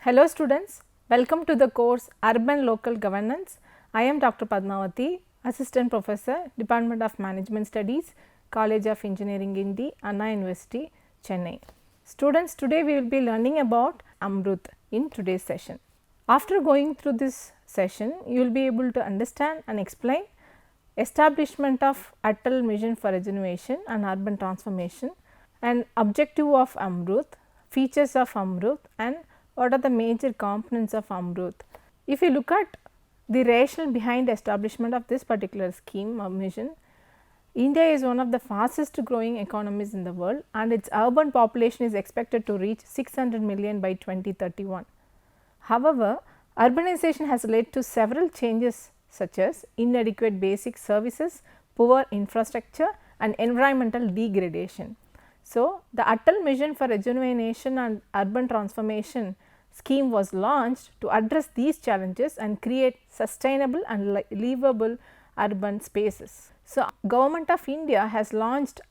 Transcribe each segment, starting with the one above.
Hello students, welcome to the course Urban Local Governance. I am Dr. Padmavati, Assistant Professor, Department of Management Studies, College of Engineering Indi, Anna University, Chennai. Students, today we will be learning about Amrut in today's session. After going through this session, you will be able to understand and explain establishment of Atal Mission for Regeneration and Urban Transformation and objective of Amrut, features of Amrut and what are the major components of Amrut. If you look at the rationale behind the establishment of this particular scheme or mission, India is one of the fastest growing economies in the world and its urban population is expected to reach 600 million by 2031. However, urbanization has led to several changes such as inadequate basic services, poor infrastructure and environmental degradation. So, the Atal Mission for Rejuvenation and Urban Transformation scheme was launched to address these challenges and create sustainable and livable urban spaces. So, Government of India has launched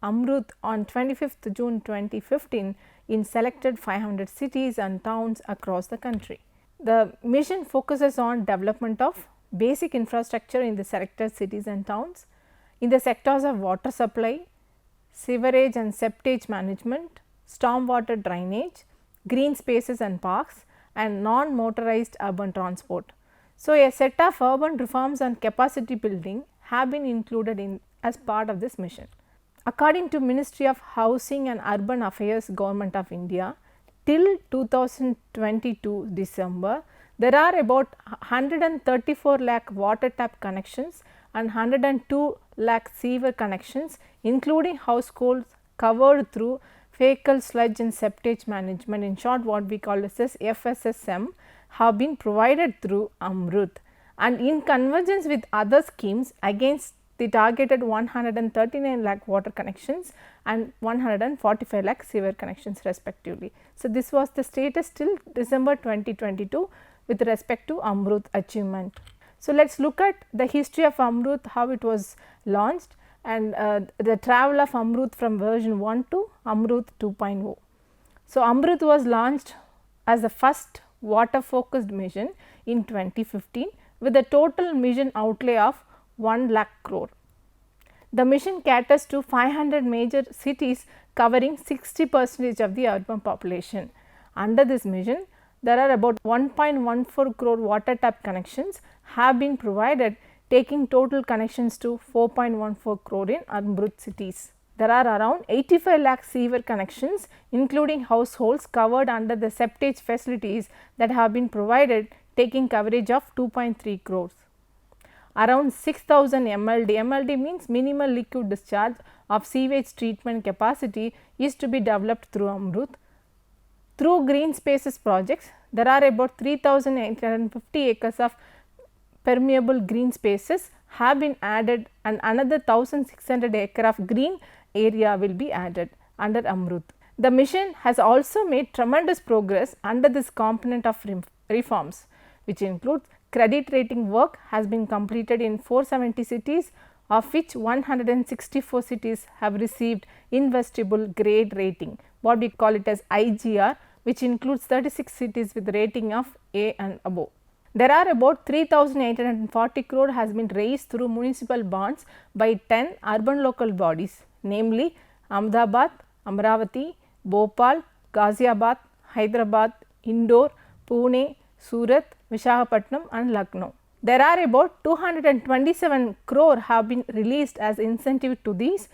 Amrut on 25th June 2015 in selected 500 cities and towns across the country. The mission focuses on development of basic infrastructure in the selected cities and towns in the sectors of water supply, sewerage and septage management, stormwater drainage, green spaces and parks and non-motorized urban transport. So, a set of urban reforms and capacity building have been included in as part of this mission. According to Ministry of Housing and Urban Affairs, Government of India, till 2022 December, there are about 134 lakh water tap connections and 102 lakh sewer connections, including households covered through fecal sludge and septage management, in short what we call as FSSM, have been provided through Amrut, and in convergence with other schemes against the targeted 139 lakh water connections and 145 lakh sewer connections respectively. So, this was the status till December 2022 with respect to Amrut achievement. So, let us look at the history of Amrut, how it was launched and the travel of Amrut from version 1 to Amrut 2.0. So, Amrut was launched as the first water focused mission in 2015 with a total mission outlay of 1 lakh crore. The mission caters to 500 major cities covering 60% of the urban population. Under this mission, there are about 1.14 crore water tap connections have been provided, taking total connections to 4.14 crore in Amrut cities. There are around 85 lakh sewer connections, including households covered under the septage facilities that have been provided, taking coverage of 2.3 crores. Around 6,000 MLD means minimal liquid discharge of sewage treatment capacity is to be developed through Amrut. Through green spaces projects, there are about 3,850 acres of permeable green spaces have been added and another 1,600 acre of green area will be added under Amrut. The mission has also made tremendous progress under this component of reforms, which includes credit rating work has been completed in 470 cities, of which 164 cities have received investable grade rating, what we call it as IGR, which includes 36 cities with rating of A and above. There are about 3,840 crore has been raised through municipal bonds by 10 urban local bodies, namely Ahmedabad, Amravati, Bhopal, Ghaziabad, Hyderabad, Indore, Pune, Surat, Visakhapatnam and Lucknow. There are about 227 crore have been released as incentive to these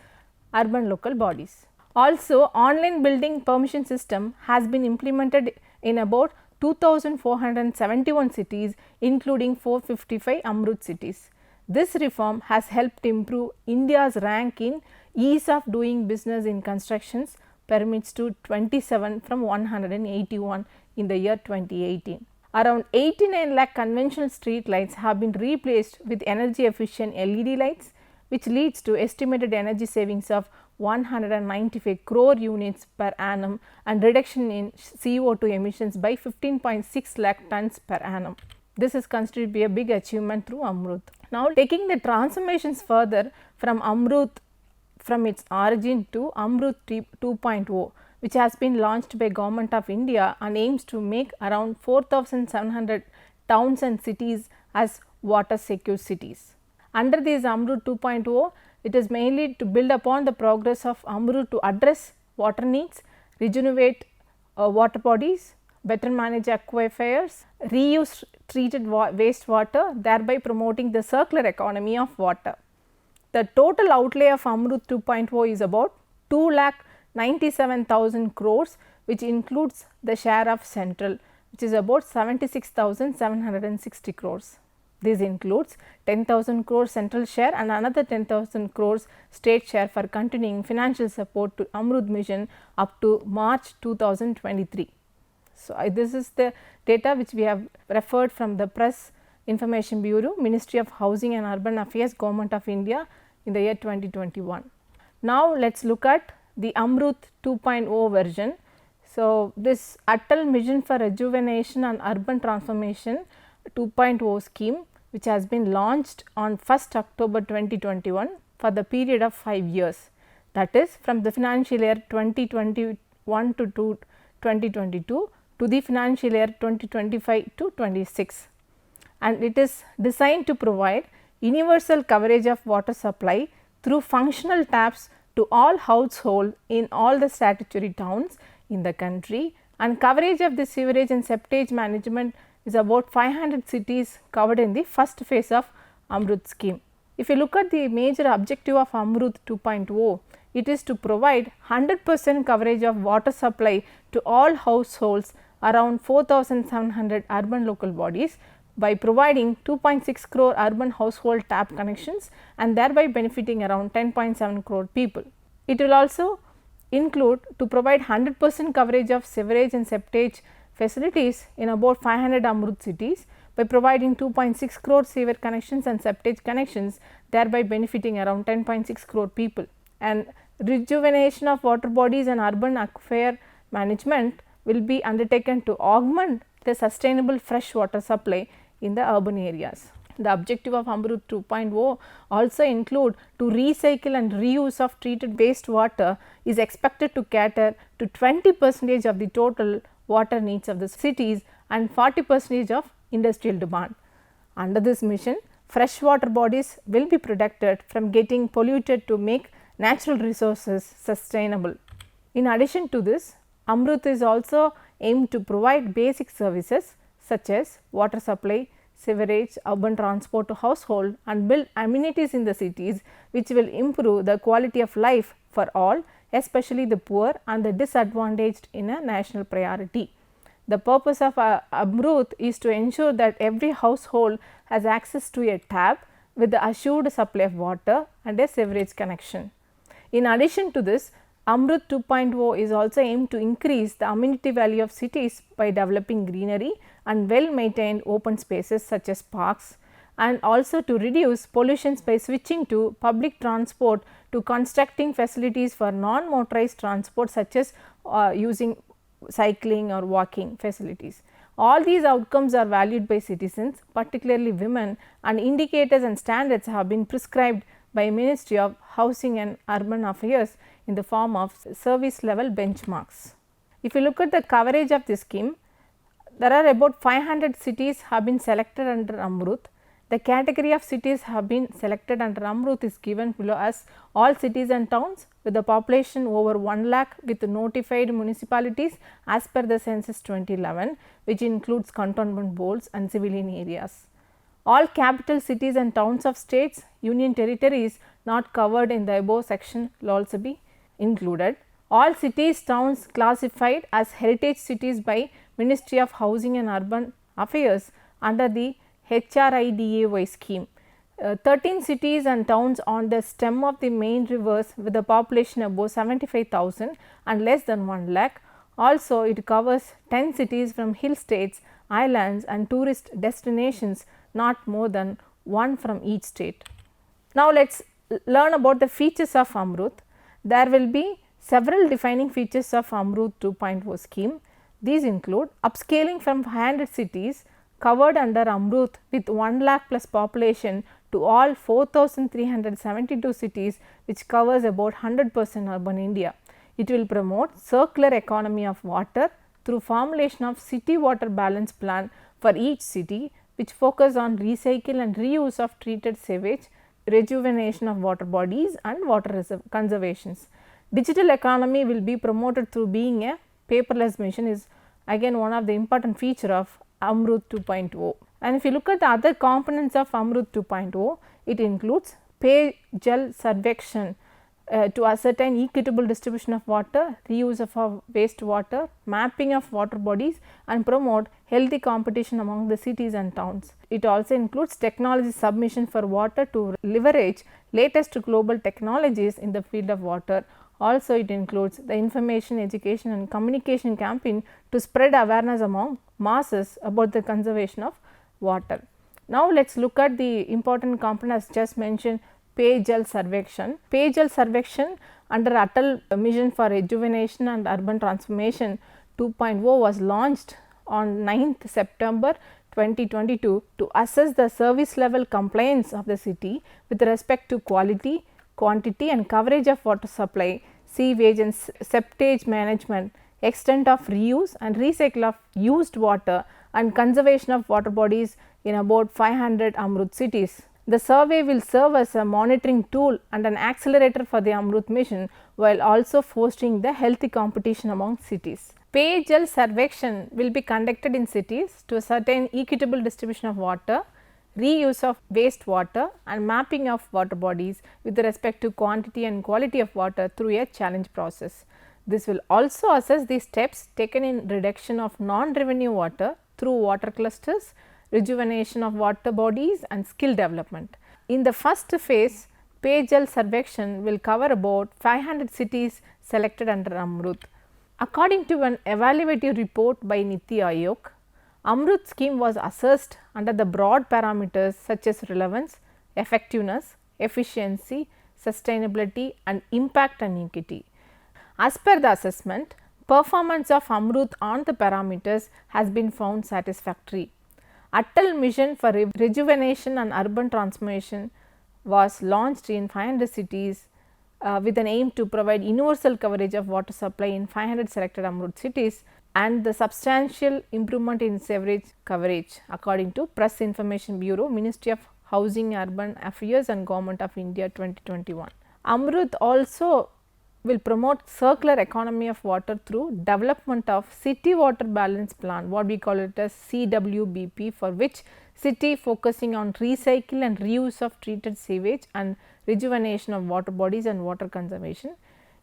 urban local bodies. Also, online building permission system has been implemented in about 2,471 cities, including 455 Amrut cities. This reform has helped improve India's rank in ease of doing business in constructions permits to 27 from 181 in the year 2018. Around 89 lakh conventional street lights have been replaced with energy efficient LED lights, which leads to estimated energy savings of 195 crore units per annum and reduction in CO2 emissions by 15.6 lakh tons per annum. This is considered to be a big achievement through Amrut. Now, taking the transformations further from Amrut from its origin to Amrut 2.0, which has been launched by Government of India and aims to make around 4,700 towns and cities as water secure cities. Under this AMRUT 2.0, it is mainly to build upon the progress of AMRUT to address water needs, regenerate water bodies, better manage aquifers, reuse treated wastewater, thereby promoting the circular economy of water. The total outlay of AMRUT 2.0 is about 2,97,000 crores, which includes the share of central, which is about 76,760 crores. This includes 10,000 crores central share and another 10,000 crores state share for continuing financial support to AMRUT mission up to March 2023. So, this is the data which we have referred from the Press Information Bureau, Ministry of Housing and Urban Affairs, Government of India in the year 2021. Now, let us look at the AMRUT 2.0 version. So, this Atal Mission for Rejuvenation and Urban Transformation 2.0 scheme, which has been launched on 1st October 2021 for the period of 5 years, that is from the financial year 2021 to 2022 to the financial year 2025 to 26, and it is designed to provide universal coverage of water supply through functional taps to all households in all the statutory towns in the country, and coverage of the sewerage and septage management is about 500 cities covered in the first phase of AMRUT scheme. If you look at the major objective of AMRUT 2.0, it is to provide 100% coverage of water supply to all households around 4,700 urban local bodies by providing 2.6 crore urban household tap connections and thereby benefiting around 10.7 crore people. It will also include to provide 100% coverage of sewerage and septage facilities in about 500 AMRUT cities by providing 2.6 crore sewer connections and septage connections, thereby benefiting around 10.6 crore people. And rejuvenation of water bodies and urban aquifer management will be undertaken to augment the sustainable fresh water supply in the urban areas. The objective of AMRUT 2.0 also include to recycle and reuse of treated wastewater is expected to cater to 20% of the total water needs of the cities and 40% of industrial demand. Under this mission, freshwater bodies will be protected from getting polluted to make natural resources sustainable. In addition to this, AMRUT is also aimed to provide basic services such as water supply, sewerage, urban transport to household and build amenities in the cities, which will improve the quality of life for all, especially the poor and the disadvantaged in a national priority. The purpose of AMRUT is to ensure that every household has access to a tap with the assured supply of water and a sewerage connection. In addition to this, AMRUT 2.0 is also aimed to increase the amenity value of cities by developing greenery and well maintained open spaces such as parks, and also to reduce pollutions by switching to public transport to constructing facilities for non-motorized transport such as using cycling or walking facilities. All these outcomes are valued by citizens, particularly women, and indicators and standards have been prescribed by Ministry of Housing and Urban Affairs in the form of service level benchmarks. If you look at the coverage of this scheme, there are about 500 cities have been selected under AMRUT. The category of cities have been selected under AMRUT is given below as all cities and towns with a population over 1 lakh with notified municipalities as per the census 2011, which includes cantonment boards and civilian areas. All capital cities and towns of states, union territories not covered in the above section will also be included. All cities, towns classified as heritage cities by Ministry of Housing and Urban Affairs under the HRIDAY scheme. 13 cities and towns on the stem of the main rivers with a population above 75,000 and less than 1 lakh. Also, it covers 10 cities from hill states, islands and tourist destinations, not more than 1 from each state. Now, let us learn about the features of AMRUT. There will be several defining features of AMRUT 2.0 scheme. These include upscaling from 500 cities covered under AMRUT with 1 lakh plus population to all 4,372 cities, which covers about 100% urban India. It will promote circular economy of water through formulation of city water balance plan for each city, which focus on recycle and reuse of treated sewage, rejuvenation of water bodies and water conservations. Digital economy will be promoted through being a paperless mission is again one of the important feature of Amrut 2.0. And if you look at the other components of Amrut 2.0, it includes Pay Jal Sarvekshan to ascertain equitable distribution of water, reuse of waste water, mapping of water bodies and promote healthy competition among the cities and towns. It also includes technology submission for water to leverage latest global technologies in the field of water. Also, it includes the information, education and communication campaign to spread awareness among masses about the conservation of water. Now, let us look at the important component as just mentioned, Pay Jal Sarvekshan. Pay Jal Sarvekshan under Atal Mission for Rejuvenation and Urban Transformation 2.0 was launched on 9th September 2022 to assess the service level compliance of the city with respect to quality, quantity and coverage of water supply, sewage and septage management, extent of reuse and recycle of used water and conservation of water bodies in about 500 Amrut cities. The survey will serve as a monitoring tool and an accelerator for the Amrut mission, while also fostering the healthy competition among cities. Pay Jal Sarvekshan will be conducted in cities to ascertain equitable distribution of water, reuse of waste water and mapping of water bodies with respect to quantity and quality of water through a challenge process. This will also assess the steps taken in reduction of non-revenue water through water clusters, rejuvenation of water bodies and skill development. In the first phase, Pay Jal Sarvekshan will cover about 500 cities selected under Amrut. According to an evaluative report by Niti Aayog, Amrut scheme was assessed under the broad parameters such as relevance, effectiveness, efficiency, sustainability and impact and equity. As per the assessment, performance of Amrut on the parameters has been found satisfactory. Atal Mission for Rejuvenation and Urban Transformation was launched in 500 cities with an aim to provide universal coverage of water supply in 500 selected Amrut cities and the substantial improvement in sewerage coverage according to Press Information Bureau, Ministry of Housing, Urban Affairs and Government of India 2021. Amrut also will promote circular economy of water through development of city water balance plan, what we call it as CWBP, for which city focusing on recycle and reuse of treated sewage and rejuvenation of water bodies and water conservation.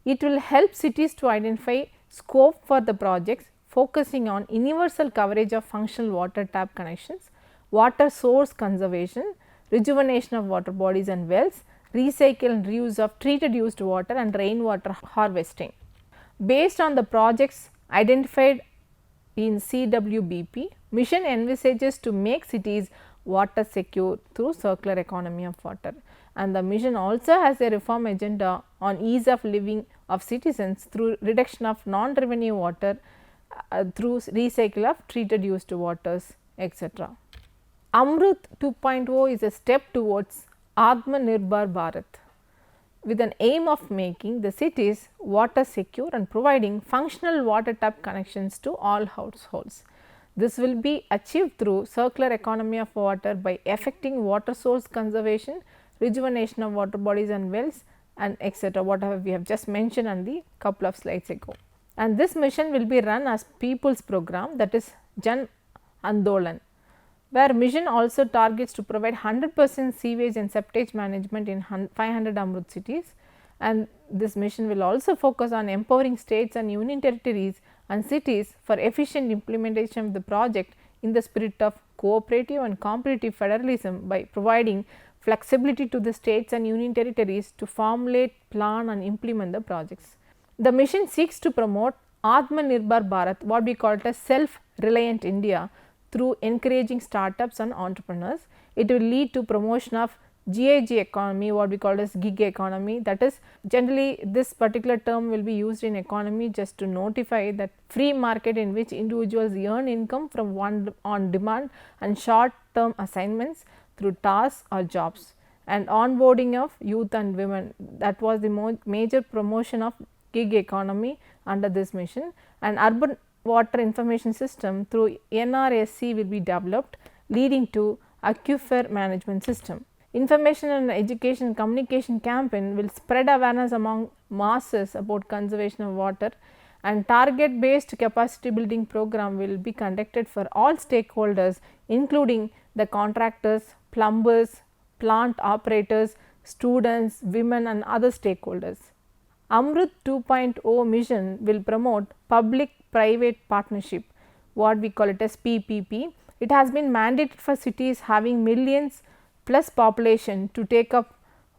It will help cities to identify scope for the projects focusing on universal coverage of functional water tap connections, water source conservation, rejuvenation of water bodies and wells, recycle and reuse of treated used water and rainwater harvesting. Based on the projects identified in CWBP, mission envisages to make cities water secure through circular economy of water, and the mission also has a reform agenda on ease of living of citizens through reduction of non-revenue water through recycle of treated used waters, etc. Amrut 2.0 is a step towards Atmanirbhar Bharat with an aim of making the cities water secure and providing functional water tap connections to all households. This will be achieved through circular economy of water by effecting water source conservation, rejuvenation of water bodies and wells and etc., whatever we have just mentioned on the couple of slides ago. And this mission will be run as people's program, that is Jan Andolan, where mission also targets to provide 100% sewage and septage management in 500 Amrut cities, and this mission will also focus on empowering states and union territories and cities for efficient implementation of the project in the spirit of cooperative and competitive federalism by providing flexibility to the states and union territories to formulate, plan and implement the projects. The mission seeks to promote Atmanirbhar Bharat, what we call it as self-reliant India, through encouraging startups and entrepreneurs. It will lead to promotion of GIG economy, what we call as gig economy, that is generally this particular term will be used in economy just to notify that free market in which individuals earn income from on demand and short term assignments through tasks or jobs, and onboarding of youth and women. That was the major promotion of gig economy under this mission, and urban water information system through NRSC will be developed, leading to aquifer management system. Information and education communication campaign will spread awareness among masses about conservation of water, and target based capacity building program will be conducted for all stakeholders, including the contractors, plumbers, plant operators, students, women and other stakeholders. Amrut 2.0 mission will promote public private partnership, what we call it as PPP. It has been mandated for cities having millions plus population to take up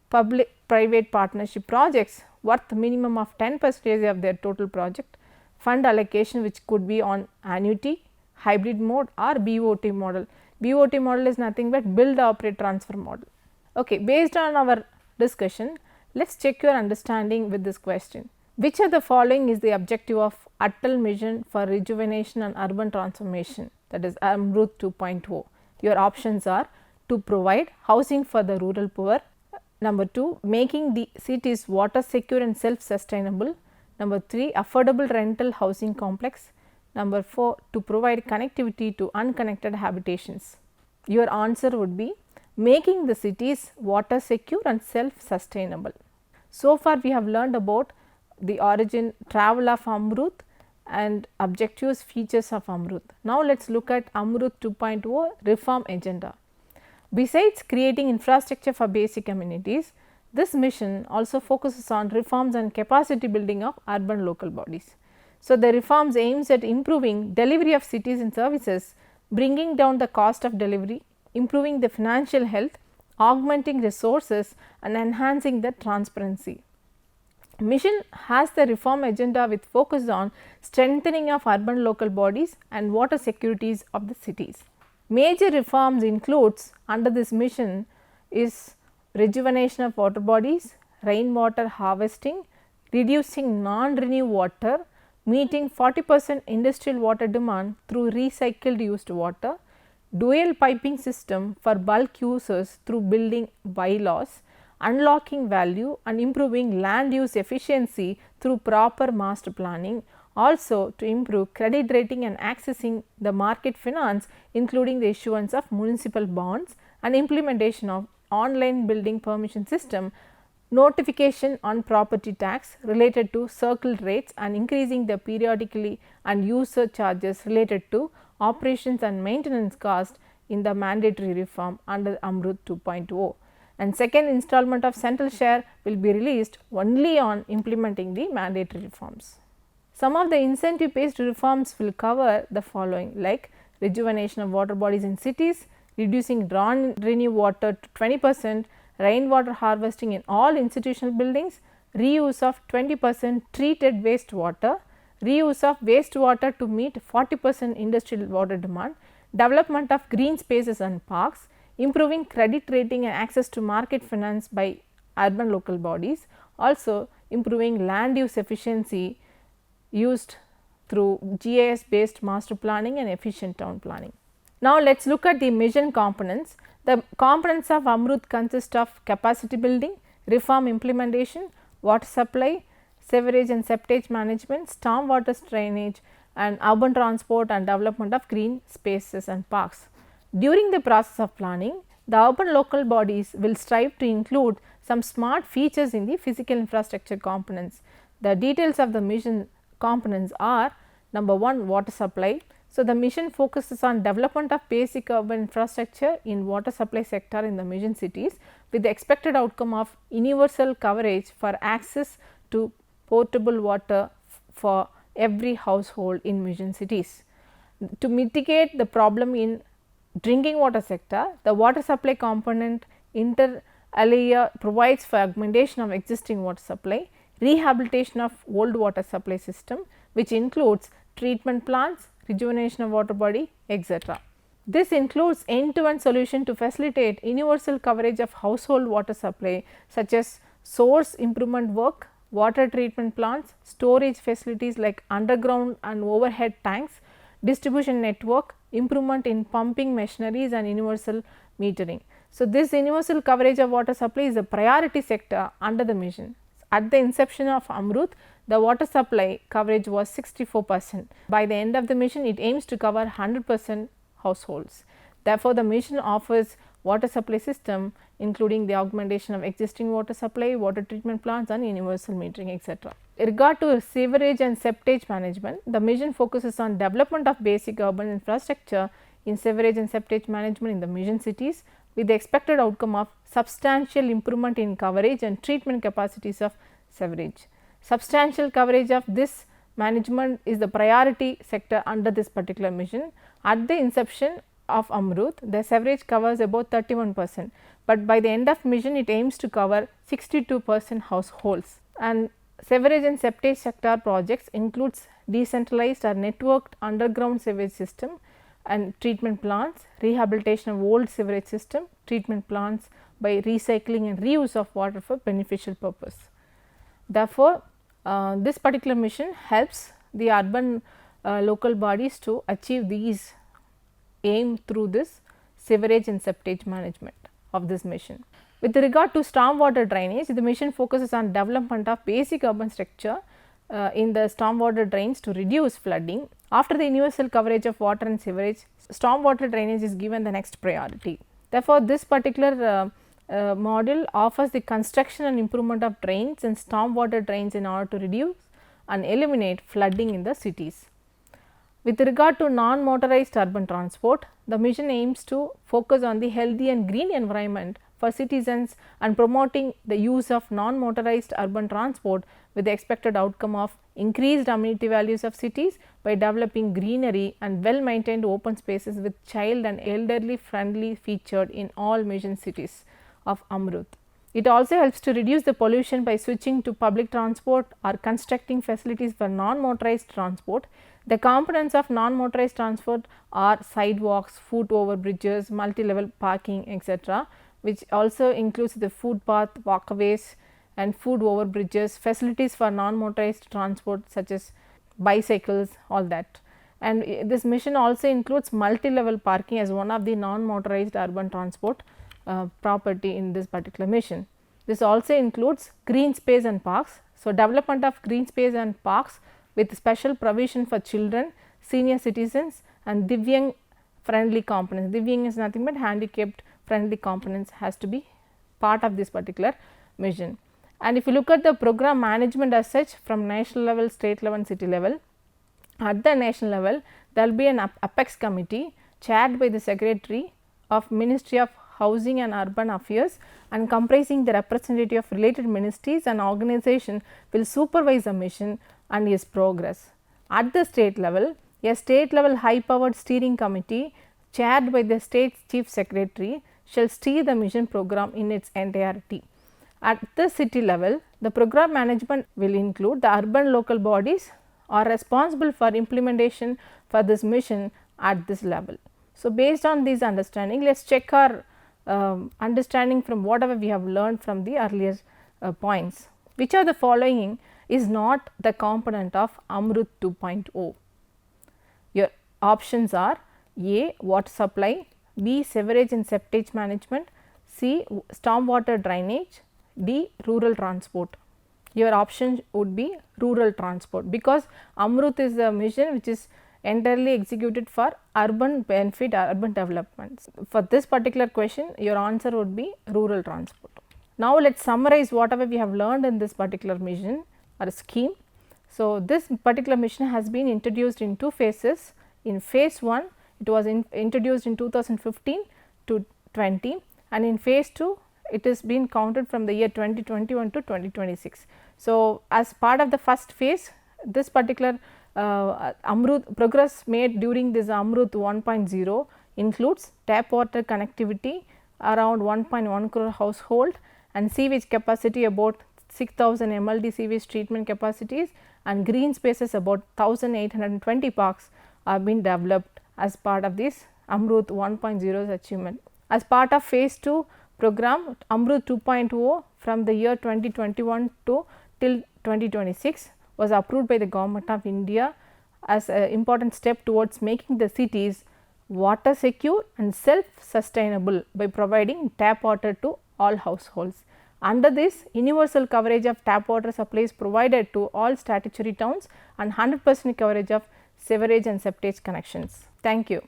public private partnership projects worth minimum of 10% of their total project fund allocation, which could be on annuity, hybrid mode or BOT model. BOT model is nothing but build, operate, transfer model. Okay, based on our discussion, let us check your understanding with this question. Which of the following is the objective of Atal mission for rejuvenation and urban transformation, that is Amrut 2.0? Your options are to provide housing for the rural poor, number 2 making the cities water secure and self sustainable, number 3 affordable rental housing complex, number 4 to provide connectivity to unconnected habitations. Your answer would be making the cities water secure and self sustainable. So far we have learned about the origin, travel of Amrut and objectives, features of Amrut. Now let us look at Amrut 2.0 reform agenda. Besides creating infrastructure for basic amenities, this mission also focuses on reforms and capacity building of urban local bodies. So, the reforms aims at improving delivery of cities and services, bringing down the cost of delivery, improving the financial health, augmenting resources and enhancing the transparency. Mission has the reform agenda with focus on strengthening of urban local bodies and water securities of the cities. Major reforms includes under this mission is rejuvenation of water bodies, rainwater harvesting, reducing non-renew water, meeting 40% industrial water demand through recycled used water, dual piping system for bulk users through building bylaws, unlocking value and improving land use efficiency through proper master planning, also to improve credit rating and accessing the market finance, including the issuance of municipal bonds and implementation of online building permission system, notification on property tax related to circle rates and increasing the periodically and user charges related to operations and maintenance cost in the mandatory reform under Amrut 2.0. And second installment of central share will be released only on implementing the mandatory reforms. Some of the incentive based reforms will cover the following, like rejuvenation of water bodies in cities, reducing non-renew water to 20%, rainwater harvesting in all institutional buildings, reuse of 20% treated wastewater, reuse of wastewater to meet 40% industrial water demand, development of green spaces and parks, improving credit rating and access to market finance by urban local bodies, also improving land use efficiency used through GIS based master planning and efficient town planning. Now, let us look at the mission components. The components of Amrut consist of capacity building, reform implementation, water supply, sewerage and septage management, storm water drainage and urban transport and development of green spaces and parks. During the process of planning, the urban local bodies will strive to include some smart features in the physical infrastructure components. The details of the mission components are: number 1, water supply. So, the mission focuses on development of basic urban infrastructure in water supply sector in the mission cities with the expected outcome of universal coverage for access to potable water for every household in mission cities. To mitigate the problem in drinking water sector, the water supply component inter alia provides for augmentation of existing water supply, rehabilitation of old water supply system, which includes treatment plants, rejuvenation of water body, etc. This includes end-to-end solution to facilitate universal coverage of household water supply, such as source improvement work, water treatment plants, storage facilities like underground and overhead tanks, distribution network, improvement in pumping machineries and universal metering. So, this universal coverage of water supply is a priority sector under the mission. At the inception of Amrut, the water supply coverage was 64%. By the end of the mission, it aims to cover 100% households. Therefore, the mission offers water supply system including the augmentation of existing water supply, water treatment plants and universal metering, etc. In regard to sewerage and septage management, the mission focuses on development of basic urban infrastructure in sewerage and septage management in the mission cities with the expected outcome of substantial improvement in coverage and treatment capacities of sewerage. Substantial coverage of this management is the priority sector under this particular mission. At the inception of Amrut, the sewerage covers about 31%, but by the end of mission it aims to cover 62% households. And sewerage and septage sector projects includes decentralized or networked underground sewage system and treatment plants, rehabilitation of old sewerage system, treatment plants by recycling and reuse of water for beneficial purpose. Therefore, this particular mission helps the urban local bodies to achieve these aim through this sewerage and septage management of this mission. With regard to stormwater drainage, the mission focuses on development of basic urban structure in the stormwater drains to reduce flooding. After the universal coverage of water and sewerage, stormwater drainage is given the next priority. Therefore, this particular module offers the construction and improvement of drains and stormwater drains in order to reduce and eliminate flooding in the cities. With regard to non-motorized urban transport, the mission aims to focus on the healthy and green environment for citizens and promoting the use of non-motorized urban transport with the expected outcome of increased amenity values of cities by developing greenery and well maintained open spaces with child and elderly friendly featured in all mission cities of Amrut. It also helps to reduce the pollution by switching to public transport or constructing facilities for non-motorized transport. The components of non-motorized transport are sidewalks, foot over bridges, multi-level parking, etc., which also includes the footpath, walkways and foot over bridges, facilities for non-motorized transport such as bicycles, all that. And this mission also includes multi-level parking as one of the non-motorized urban transport property in this particular mission. This also includes green space and parks. So, development of green space and parks with special provision for children, senior citizens and Divyang friendly components. Divyang is nothing but handicapped friendly components has to be part of this particular mission. And if you look at the program management as such from national level, state level and city level, at the national level there will be an apex committee chaired by the secretary of Ministry of Housing and Urban Affairs and comprising the representative of related ministries and organization will supervise the mission and its progress. At the state level, a state level high powered steering committee chaired by the state chief secretary shall steer the mission program in its entirety. At the city level, the program management will include the urban local bodies are responsible for implementation for this mission at this level. So, based on this understanding, let us check our understanding from whatever we have learned from the earlier points. Which of the following is not the component of Amrut 2.0? Your options are A. Water supply, B. Sewerage and septage management, C. Stormwater drainage, D. Rural transport. Your option would be rural transport, because Amrut is a mission which is entirely executed for urban benefit, urban development. For this particular question, your answer would be rural transport. Now, let us summarize whatever we have learned in this particular mission or scheme. So, this particular mission has been introduced in two phases. In phase 1, it was introduced in 2015 to 20, and in phase 2, it is been counted from the year 2021 to 2026. So, as part of the first phase, this particular Amrut progress made during this Amrut 1.0 includes tap water connectivity around 1.1 crore household and sewage capacity about 6,000 MLD sewage treatment capacities and green spaces about 1,820 parks are being developed as part of this Amrut 1.0's achievement. As part of phase 2 program, Amrut 2.0 from the year 2021 to till 2026 was approved by the Government of India as an important step towards making the cities water secure and self sustainable by providing tap water to all households. Under this, universal coverage of tap water supply is provided to all statutory towns and 100% coverage of sewerage and septage connections. Thank you.